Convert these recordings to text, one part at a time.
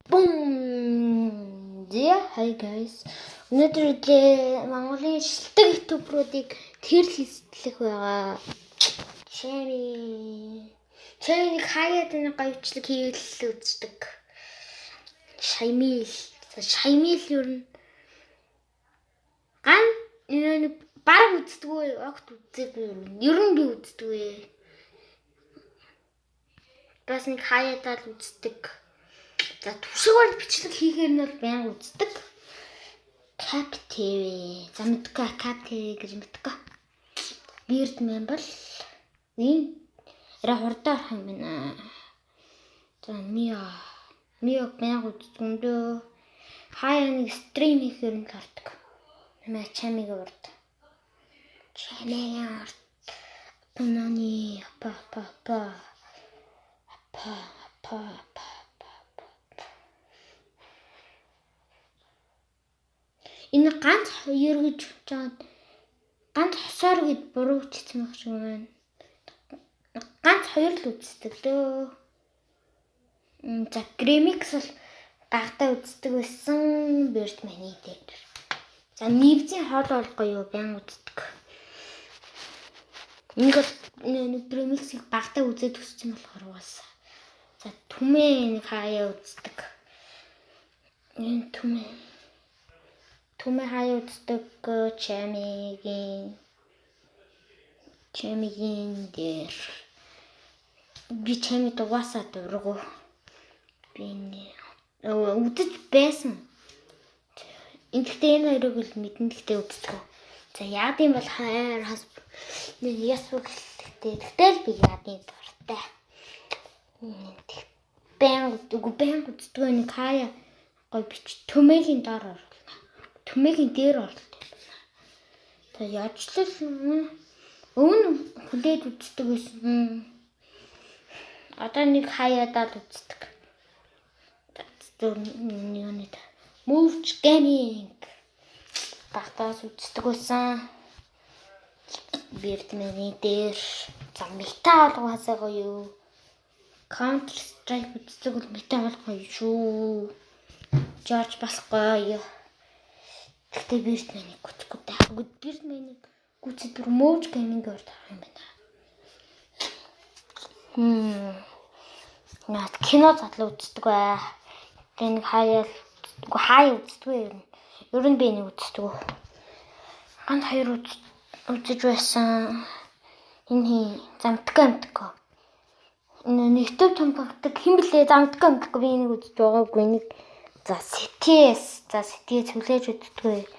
Boom! Yeah, hi guys. Өнөөдөр Монголын шилдэг ютуберуудыг тэрлэлцэх байгаа. Чамиг хаяад нэг гоёчлог хийгээл үздэг. Шаймил ер нь ган нэг баг үздэггүй, огт үзээгүй ер нь би үздэггүй. Бас нэг хаяадаа л үздэг. За түшгээр бичлэг хийхээр нь бол байнга үздэг. Cap TV. За мэдгүй Cap TV гэж мэдгүй. Birdman бол энэ хурдаар хам байна. За Мио байнга үздэг юм дөө. Хаяа нэг стрим хийхээр нь хардаг. Нэмээ чамиг урд. Банани па. Энэ ганц хоёр гэж жаад ганц хосоор гэд буруучлсан байх шиг байна. Ганц хоёр л үздэг дөө. За Grimix бол гагтаа үздэг байсан Birdman дээр. За Niv's хоол бол гоё байнга үздэг. Нэг Grimix-ийг гагтаа үзээд өссөн болохоор угаасаа. За түмээ нэг хаяа үздэг. Энэ түмээ хаяа үздэг чамигийн дээр. Би чамид угаасаа дургу. Би үзэж байсан. Гэхдээ энэ хоёрыг л мэдэн гэхдээ үздэг. За яад юм бол хайр хас нэг ясвал тэгтэл би яад юм дуртай. Бэн үздэг нэг хаяа гой бич төмөгийн доор орлоо. Төмөгийн дээр орлоо. За яачлал өвн хүлээд үздэг байсан. Одоо нэг хаяадаа л үздэг. Юунид Move Gaming багтаас үздэг байсан. Birdman дээр за мета болгоосаа гоё. Counter Strike үздэг бол мета болгоё шүү. George бас гоё. Гэхдээ Birdman-ийг гүцэхгүй даа. Birdman-ийг гүцэд бүр Move Gaming-ээр тавих юм байна. Наад кино задлаа үздэг бай. Тэгээ нэг хаяа үздэг юм. Ер нь би нэг үздэг. Ганц хоёр үзэж байсан. Энэ замтгамтг. Энэ YouTube томпогддаг хэн блэ замтгамтг би нэг үзэж байгаагүй нэг. За CTS хүлээж үздэг.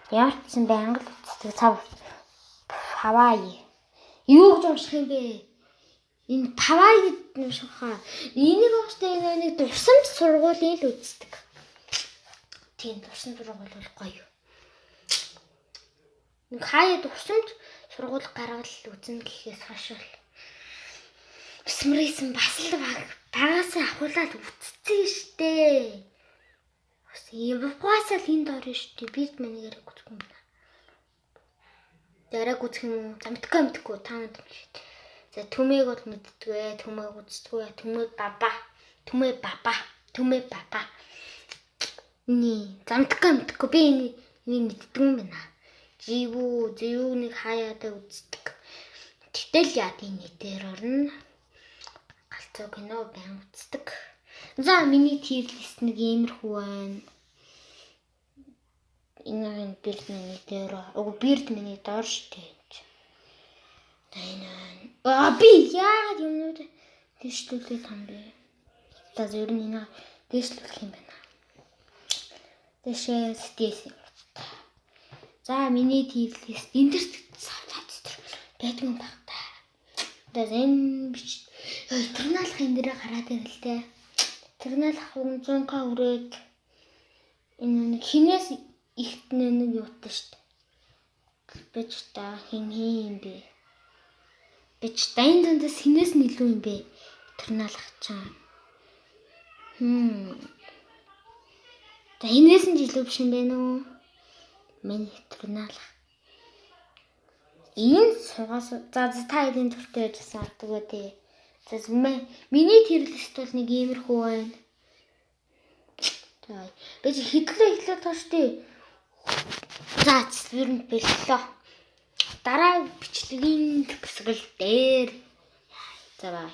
Ямар ч юм байнга л үздэг. Цав Hawaii. Юу гэж унших юм бэ? Энэ Hawaii гэдэг юм шиг хаа. Энийг ууштай нэг дурсамж сургуулийн л үздэг. Тийм дурсамж сургууль бол гоё. Нэг хаяа дурсамж сургууль гаргал үзэн гэхээс хойш бол Смрийсэн бас л багасаа ахуулаад үтцсэн штэ. Бас явахгүйсаа л энд орно штэ. Birdman-ээр үзэх юм байна. Яраг үзэх юм уу? Замтгамтггүй таанд юм шиг. За түмээг бол мэддэгвэ. Түмээг үзтгвэ. Түмээ баба. Ни замтгамтггүй би энийг мэддэг юм байна. Живүү нэг хаяадаа үздэг. Гэтэл яад энэ дээр орно. Галзуу кино байн үздэг. За миний tier list нэг иймэрхүү байна. Энэ Birdman-ий дээр Birdman-ий доор штэ. Би яагаад юмнууд дэвшлүүлээд хам бэ? За ер нь энэ дэвшлүүлэх юм байна. Дэшээ стэйс. За миний tier list энэ дээр байдаг юм баг та. Тэгээд энэ бич терналах энэ дээр гараад ирэлтэй. Терналах 100к хүрээд энэ хинээс ихт нэг юутай штэ. Бич та хин юм бэ? Бич та энэ дэндээс хинээс нэлүү юм бэ? Терналах чам. Та хинээс нь жилүү биш юм бэ нөө? Миний терналах. Энэ сугаас за та эдийн төртэй яжсан арддаг үү. За миний tier list бол нэг иймэрхүү байна. Би хэдлээ тааш тий. За ер нь бэллээ. Дараа бичлэгийн хэсгэл дээр. За бай.